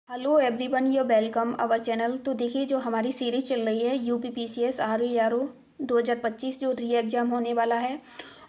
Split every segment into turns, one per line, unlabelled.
Hello everyone, you welcome our channel. तो देखिए, जो हमारी सीरीज चल रही है यूपी पीसीएस आरओ 2025 जो री एग्ज़ाम होने वाला है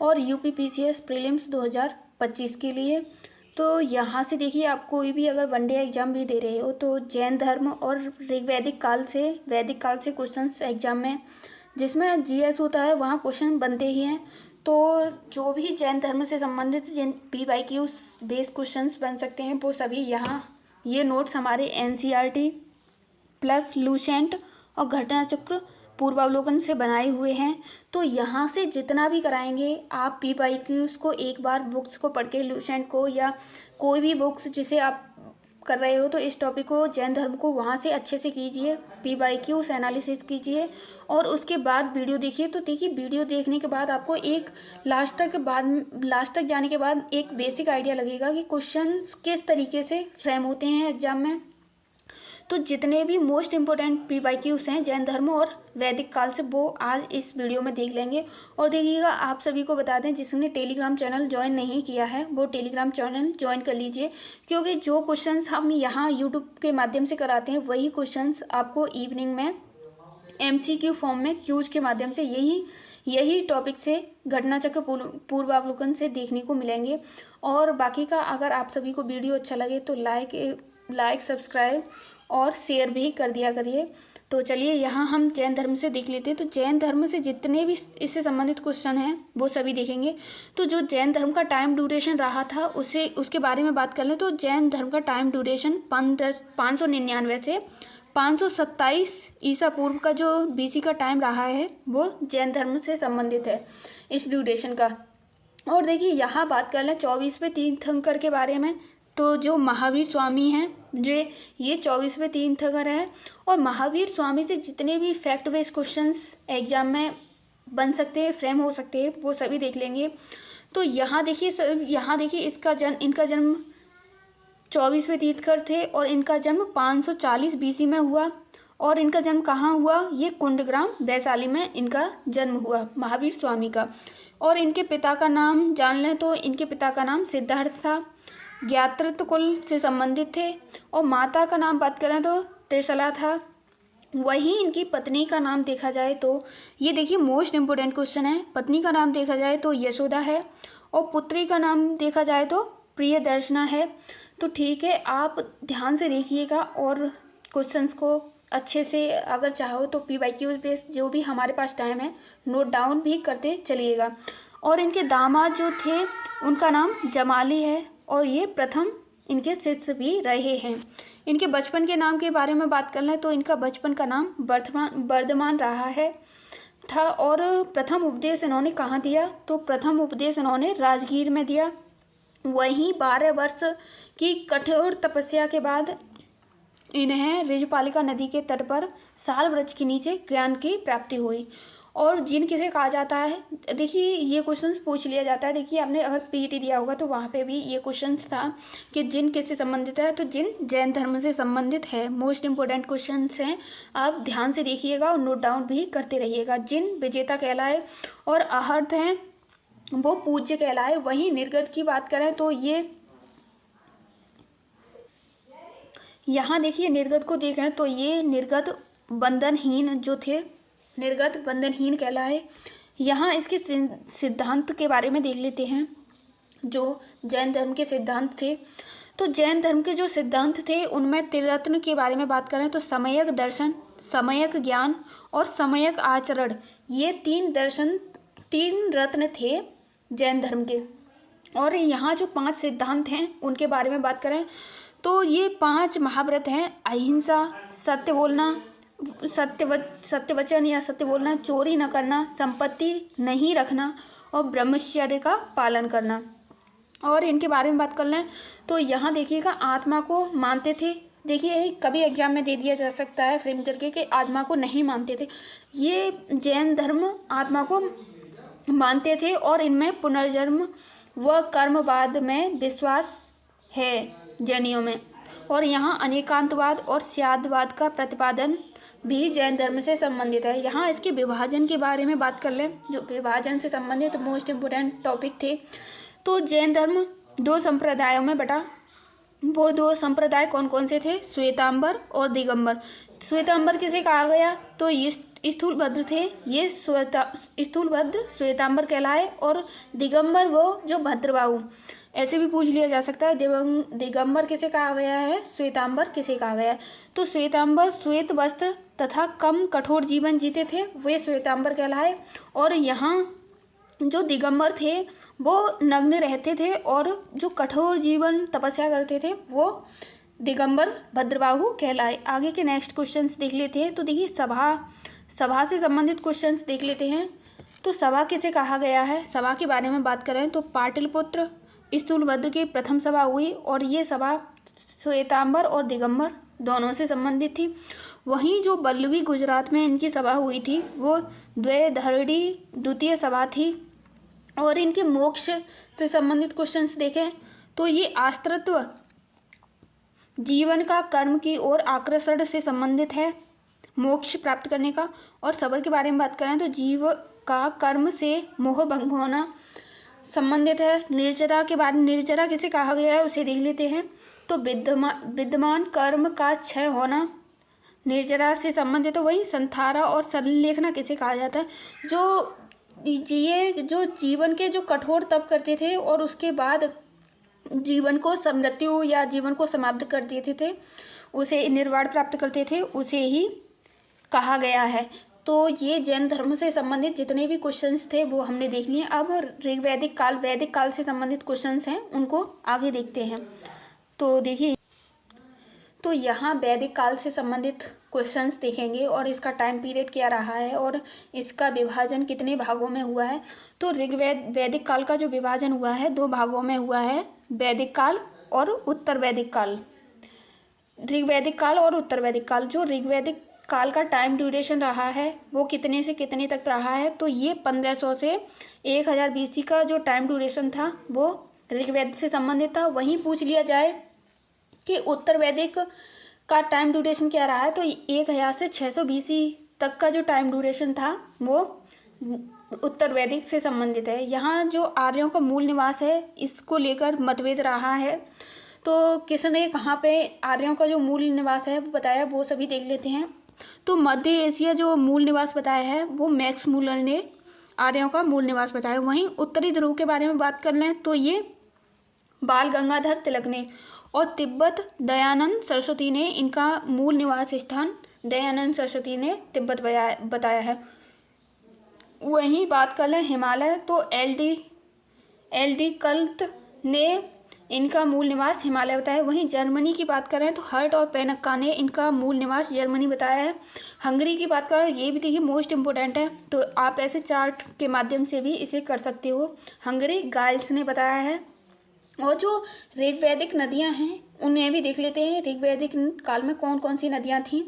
और यूपी पीसीएस प्रीलिम्स 2025 के लिए। तो यहाँ से देखिए, आप कोई भी अगर वनडे एग्ज़ाम भी दे रहे हो तो जैन धर्म और वैदिक काल से क्वेश्चंस एग्ज़ाम में, जिसमें जीएस होता है, वहाँ क्वेश्चन बनते ही हैं। तो जो भी जैन धर्म से संबंधित जिन PYQ बेस क्वेश्चंस बन सकते हैं वो सभी यहाँ ये नोट्स हमारे NCERT प्लस लूसेंट और घटना चक्र पूर्वावलोकन से बनाए हुए हैं। तो यहाँ से जितना भी कराएंगे आप PYQs को एक बार बुक्स को पढ़ के, लूसेंट को या कोई भी बुक्स जिसे आप कर रहे हो, तो इस टॉपिक को जैन धर्म को वहाँ से अच्छे से कीजिए, PYQs एनालिसिस कीजिए और उसके बाद वीडियो देखिए। तो देखिए, वीडियो देखने के बाद आपको एक लास्ट तक जाने के बाद एक बेसिक आइडिया लगेगा कि क्वेश्चंस किस तरीके से फ्रेम होते हैं एग्जाम में। तो जितने भी मोस्ट इम्पोर्टेंट PYQs हैं जैन धर्म और वैदिक काल से, वो आज इस वीडियो में देख लेंगे। और देखिएगा, आप सभी को बता दें, जिसने टेलीग्राम चैनल ज्वाइन नहीं किया है वो टेलीग्राम चैनल ज्वाइन कर लीजिए, क्योंकि जो क्वेश्चंस हम यहाँ यूट्यूब के माध्यम से कराते हैं वही क्वेश्चंस आपको इवनिंग में MCQ फॉर्म में क्यूज के माध्यम से यही टॉपिक से घटना चक्र पूर्वावलोकन से देखने को मिलेंगे। और बाकी का, अगर आप सभी को वीडियो अच्छा लगे तो लाइक सब्सक्राइब और शेयर भी कर दिया करिए। तो चलिए, यहाँ हम जैन धर्म से देख लेते हैं। तो जैन धर्म से जितने भी इससे संबंधित क्वेश्चन हैं वो सभी देखेंगे। तो जो जैन धर्म का टाइम ड्यूरेशन रहा था उसके बारे में बात कर लें। तो जैन धर्म का टाइम ड्यूरेशन 599 से 527 ईसा पूर्व का जो BC का टाइम रहा है वो जैन धर्म से संबंधित है इस ड्यूरेशन का। और देखिए, यहाँ बात कर लें 24वें तीर्थंकर के बारे में। तो जो महावीर स्वामी हैं, ये 24वें तीर्थंकर हैं और महावीर स्वामी से जितने भी फैक्ट बेस्ड क्वेश्चंस एग्जाम में बन सकते हैं, फ्रेम हो सकते हैं, वो सभी देख लेंगे। तो यहाँ देखिए इनका जन्म 24वें तीर्थंकर थे और इनका जन्म 540 BC में हुआ। और इनका जन्म कहाँ हुआ? ये कुंडग्राम वैशाली में इनका जन्म हुआ, महावीर स्वामी का। और इनके पिता का नाम जान लें तो इनके पिता का नाम सिद्धार्थ था, ज्ञातृत्व कुल से संबंधित थे। और माता का नाम बात करें तो त्रिशला था। वहीं इनकी पत्नी का नाम देखा जाए तो, ये देखिए मोस्ट इम्पोर्टेंट क्वेश्चन है, पत्नी का नाम देखा जाए तो यशोदा है और पुत्री का नाम देखा जाए तो प्रियदर्शना है। तो ठीक है, आप ध्यान से देखिएगा और क्वेश्चंस को अच्छे से, अगर चाहो तो PYQ बेस जो भी हमारे पास टाइम है नोट डाउन भी करते चलिएगा। और इनके दामाद जो थे उनका नाम जमाली है और ये प्रथम इनके शिष्य भी रहे हैं। इनके बचपन के नाम के बारे में बात कर लें तो इनका बचपन का नाम वर्धमान रहा है था। और प्रथम उपदेश इन्होंने कहाँ दिया? तो प्रथम उपदेश इन्होंने राजगीर में दिया। वहीं 12 वर्ष की कठोर तपस्या के बाद इन्हें ऋजपालिका नदी के तट पर साल वृक्ष के नीचे ज्ञान की प्राप्ति हुई। और जिन किसे कहा जाता है, देखिए ये क्वेश्चन पूछ लिया जाता है। देखिए, आपने अगर PET दिया होगा तो वहाँ पे भी ये क्वेश्चन था कि जिन किससे संबंधित है, तो जिन जैन धर्म से संबंधित है। मोस्ट इम्पोर्टेंट क्वेश्चन हैं, आप ध्यान से देखिएगा और नोट डाउन भी करते रहिएगा। जिन विजेता कहलाए और अहर्त हैं वो पूज्य कहलाए। वहीं निर्गत की बात करें तो ये यहाँ देखिए, निर्गत को देखें तो ये निर्गत बंधनहीन जो थे, निर्गत बंधनहीन कहलाए। यहाँ इसके सिद्धांत के बारे में देख लेते हैं, जो जैन धर्म के सिद्धांत थे। तो जैन धर्म के जो सिद्धांत थे उनमें त्रिरत्न के बारे में बात करें तो सम्यक दर्शन, सम्यक ज्ञान और सम्यक आचरण, ये 3 रत्न थे जैन धर्म के। और यहाँ जो 5 सिद्धांत हैं उनके बारे में बात करें तो ये 5 महाव्रत हैं: अहिंसा, सत्य बोलना, सत्य वचन या सत्य बोलना, चोरी न करना, संपत्ति नहीं रखना और ब्रह्मचर्य का पालन करना। और इनके बारे में बात कर लें तो यहाँ देखिएगा, आत्मा को मानते थे। देखिए, कभी एग्जाम में दे दिया जा सकता है फ्रेम करके कि आत्मा को नहीं मानते थे। ये जैन धर्म आत्मा को मानते थे और इनमें पुनर्जन्म व कर्मवाद में विश्वास है जैनियों में। और यहाँ अनेकांतवाद और स्यादवाद का प्रतिपादन भी जैन धर्म से संबंधित है। यहाँ इसके विभाजन के बारे में बात कर लें, जो विभाजन से संबंधित मोस्ट इम्पोर्टेंट टॉपिक थे। तो जैन धर्म 2 संप्रदायों में बटा। वो दो संप्रदाय कौन कौन से थे? श्वेतांबर और दिगंबर। श्वेतांबर किसे कहा गया? तो ये स्थूलभद्र थे, ये स्थूलभद्र श्वेतांबर कहलाए, और दिगंबर वो जो भद्रबाहु। ऐसे भी पूछ लिया जा सकता है, दिगंबर किसे कहा गया है, श्वेतांबर किसे कहा गया है? तो श्वेतांबर श्वेत वस्त्र तथा कम कठोर जीवन जीते थे, वे श्वेतांबर कहलाए। और यहाँ जो दिगंबर थे वो नग्न रहते थे, और जो कठोर जीवन तपस्या करते थे वो दिगंबर भद्रबाहु कहलाए। आगे के नेक्स्ट क्वेश्चंस देख लेते हैं। तो देखिए सभा से संबंधित क्वेश्चंस देख लेते हैं। तो सभा किसे कहा गया है? सभा के बारे में बात करें तो पाटलिपुत्र स्थूलभद्र की प्रथम सभा हुई, और ये सभा श्वेतांबर और दिगंबर दोनों से संबंधित थी। वहीं जो बल्लवी गुजरात में इनकी सभा हुई थी वो द्वैधरणी द्वितीय सभा थी। और इनके मोक्ष से संबंधित क्वेश्चंस देखें तो ये आश्रित्व जीवन का कर्म की ओर आकर्षण से संबंधित है, मोक्ष प्राप्त करने का। और सबर के बारे में बात करें तो जीव का कर्म से मोह भंग होना संबंधित है। निर्जरा के बारे में, निर्जरा किसे कहा गया है उसे देख लेते हैं। तो विद्यमान कर्म का क्षय होना निर्जरा से संबंधित है। वही संथारा और संलेखना किसे कहा जाता है? जो जीवन के जो कठोर तप करते थे और उसके बाद जीवन को मृत्यु या जीवन को समाप्त कर देते थे, उसे निर्वाण प्राप्त करते थे, उसे ही कहा गया है। तो ये जैन धर्म से संबंधित जितने भी क्वेश्चंस थे वो हमने देख लिए। अब ऋग्वैदिक काल, वैदिक काल से संबंधित क्वेश्चंस हैं, उनको आगे देखते हैं। तो देखिए, तो यहाँ वैदिक काल से संबंधित क्वेश्चंस देखेंगे और इसका टाइम पीरियड क्या रहा है और इसका विभाजन कितने भागों में हुआ है। तो वैदिक काल का जो विभाजन हुआ है 2 भागों में हुआ है, वैदिक काल और उत्तर वैदिक काल। ऋग्वैदिक काल और उत्तर वैदिक काल। जो ऋग्वैदिक काल का टाइम ड्यूरेशन रहा है वो कितने से कितने तक रहा है? तो ये 1500 से 1000 BC का जो टाइम ड्यूरेशन था वो ऋग्वेद से संबंधित था। वहीं पूछ लिया जाए कि उत्तर वैदिक का टाइम ड्यूरेशन क्या रहा है, तो 1000 से 600 BC तक का जो टाइम ड्यूरेशन था वो उत्तर वैदिक से संबंधित है। यहाँ जो आर्यों का मूल निवास है इसको लेकर मतभेद रहा है। तो किसने कहाँ पे आर्यों का जो मूल निवास है वो बताया, वो सभी देख लेते हैं। तो मध्य एशिया जो मूल निवास बताया है वो मैक्स मूलर ने आर्यों का मूल निवास बताया। वहीं उत्तरी ध्रुव के बारे में बात कर लें तो ये बाल गंगाधर तिलक ने, और तिब्बत दयानंद सरस्वती ने इनका मूल निवास स्थान दयानंद सरस्वती ने तिब्बत बताया है। वहीं बात कर लें हिमालय तो एल डी कल्ट ने इनका मूल निवास हिमालय बताया। वहीं जर्मनी की बात करें तो हर्ट और पेनक्का ने इनका मूल निवास जर्मनी बताया है। हंगरी की बात करें, ये भी देखिए मोस्ट इम्पोर्टेंट है, तो आप ऐसे चार्ट के माध्यम से भी इसे कर सकते हो। हंगरी गाइल्स ने बताया है। और जो ऋग्वैदिक नदियां हैं उन्हें भी देख लेते हैं। ऋग्वैदिक काल में कौन कौन सी नदियां थीं?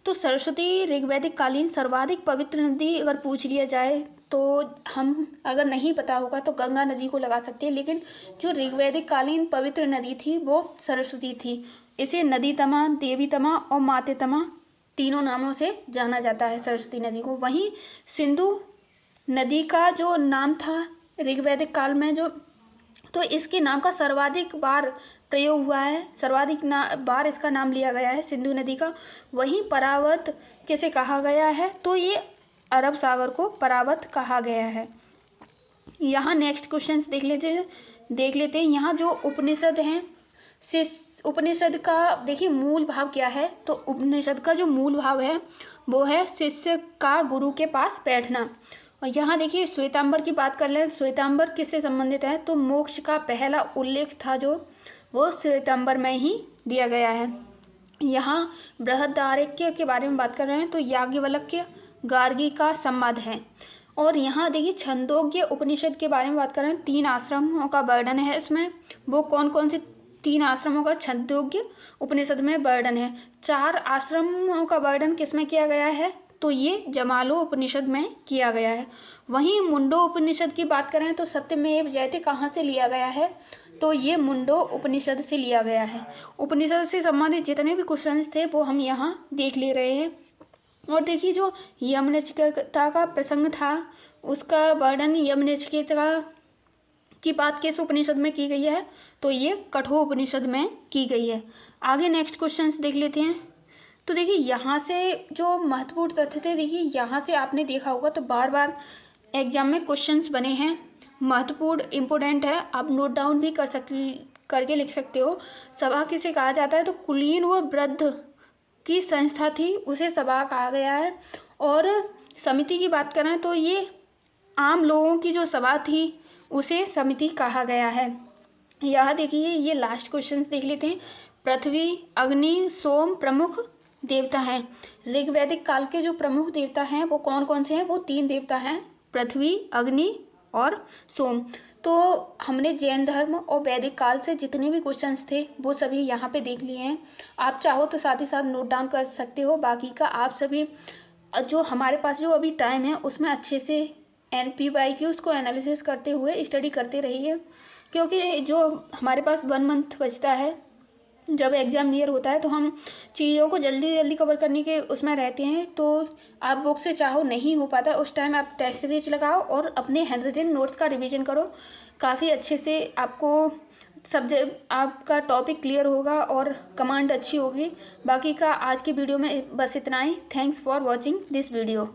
तो सरस्वती ऋग्वैदिक कालीन सर्वाधिक पवित्र नदी अगर पूछ लिया जाए तो हम अगर नहीं पता होगा तो गंगा नदी को लगा सकते हैं, लेकिन जो ऋग्वैदिक कालीन पवित्र नदी थी वो सरस्वती थी। इसे नदी तमा, देवी तमा और माते तमा तीनों नामों से जाना जाता है सरस्वती नदी को। वहीं सिंधु नदी का जो नाम था ऋग्वैदिक काल में तो इसके नाम का सर्वाधिक बार प्रयोग हुआ है, सर्वाधिक बार इसका नाम लिया गया है सिंधु नदी का। वहीं परावत किसे कहा गया है? तो ये अरब सागर को परावत कहा गया है। यहाँ नेक्स्ट क्वेश्चंस देख लेते हैं। यहाँ जो उपनिषद हैं, उपनिषद का देखिए मूल भाव क्या है? तो उपनिषद का जो मूल भाव है वो है शिष्य का गुरु के पास बैठना। और यहाँ देखिए श्वेतांबर की बात कर लें, श्वेतांबर किससे संबंधित है? तो मोक्ष का पहला उल्लेख था जो वो श्वेतांबर में ही दिया गया है। यहाँ बृहदारण्यक के बारे में बात कर रहे हैं तो याज्ञवल्क्य गार्गी का संवाद है। और यहाँ देखिए छंदोग्य उपनिषद के बारे में बात कर रहे हैं, 3 आश्रमों का वर्णन है इसमें। वो कौन कौन से 3 आश्रमों का छंदोग्य उपनिषद में वर्णन है? 4 आश्रमों का वर्णन किसमें किया गया है? तो ये जमालो उपनिषद में किया गया है। वहीं मुंडो उपनिषद की बात करें तो सत्यमेव जयते कहाँ से लिया गया है? तो ये मुंडो उपनिषद से लिया गया है। उपनिषद से संबंधित जितने भी क्वेश्चंस थे वो हम यहाँ देख ले रहे हैं। और देखिए जो यमनचिकेता का प्रसंग था उसका वर्णन यमनचिकेता की बात किस उपनिषद में की गई है? तो ये कठोर उपनिषद में की गई है। आगे नेक्स्ट क्वेश्चंस देख लेते हैं। तो देखिए यहाँ से जो महत्वपूर्ण तथ्य थे, देखिए यहाँ से आपने देखा होगा तो बार बार एग्जाम में क्वेश्चंस बने हैं, महत्वपूर्ण इम्पोर्टेंट है, आप नोट डाउन भी करके लिख सकते हो। सभा किसे कहा जाता है? तो कुलीन व वृद्ध की संस्था थी, उसे सभा कहा गया है। और समिति की बात करें तो ये आम लोगों की जो सभा थी उसे समिति कहा गया है। यह देखिए ये लास्ट क्वेश्चन देख लेते हैं। पृथ्वी, अग्नि, सोम प्रमुख देवता हैं। ऋग्वैदिक काल के जो प्रमुख देवता हैं वो कौन कौन से हैं? वो 3 देवता हैं, पृथ्वी, अग्नि और सोम। तो हमने जैन धर्म और वैदिक काल से जितने भी क्वेश्चंस थे वो सभी यहाँ पे देख लिए हैं। आप चाहो तो साथ ही साथ नोट डाउन कर सकते हो। बाकी का आप सभी जो हमारे पास जो अभी टाइम है उसमें अच्छे से NPYQ उसको एनालिसिस करते हुए स्टडी करते रहिए, क्योंकि जो हमारे पास 1 मंथ बचता है, जब एग्ज़ाम नियर होता है तो हम चीज़ों को जल्दी जल्दी कवर करने के उसमें रहते हैं। तो आप बुक से चाहो नहीं हो पाता उस टाइम आप टेस्ट सीरीज लगाओ और अपने हैंड रिटन नोट्स का रिवीजन करो। काफ़ी अच्छे से आपको सब्जेक्ट आपका टॉपिक क्लियर होगा और कमांड अच्छी होगी। बाकी का आज की वीडियो में बस इतना ही। Thanks for watching this video.